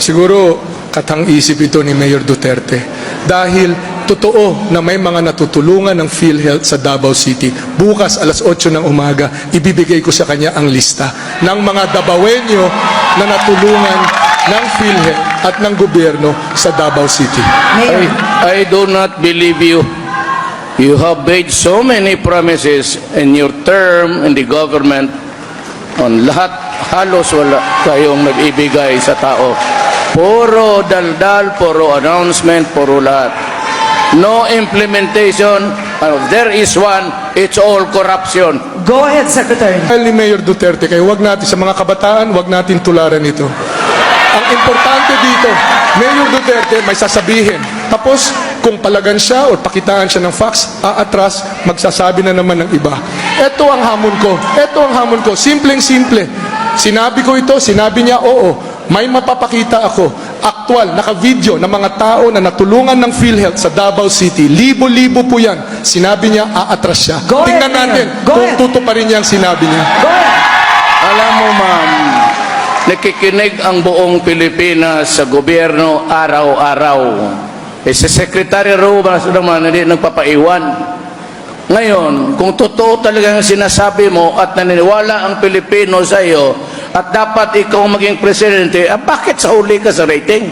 Siguro katang-isip ito ni Mayor Duterte dahil totoo na may mga natutulungan ng PhilHealth sa Davao City. Bukas alas 8 ng umaga, ibibigay ko sa kanya ang lista ng mga Davaoenyo na natulungan ng PhilHealth at ng gobyerno sa Davao City. I do not believe you. You have made so many promises in your term in the government. On lahat, halos wala kayong nag-ibigay sa tao. Puro daldal, puro announcement, puro lahat. No implementation. There is one, it's all corruption. Go ahead, Secretary. Dahil ni Mayor Duterte, kaya wag natin, sa mga kabataan, wag natin tularan ito. Ang importante dito, Mayor Duterte may sasabihin. Tapos, kung palagan siya o pakitaan siya ng facts, aatras, magsasabi na naman ng iba. Ito ang hamon ko. Ito ang hamon ko. Simpleng-simple. Sinabi ko ito, sinabi niya, oo. May mapapakita ako. Aktual, naka-video ng mga tao na natulungan ng PhilHealth sa Davao City. Libo-libo po yan. Sinabi niya, aatras siya. Go ahead, Tingnan natin Mayor. Go kung ahead. tutuparin niya ang sinabi niya. Go ahead. Alam mo, ma'am, nakikinig ang buong Pilipinas sa gobyerno araw-araw. Si Secretary Robas naman hindi nagpapaiwan. Ngayon, kung totoo talaga ang sinasabi mo at naniniwala ang Pilipino sa iyo at dapat ikaw maging presidente, bakit sa uli ka sa rating?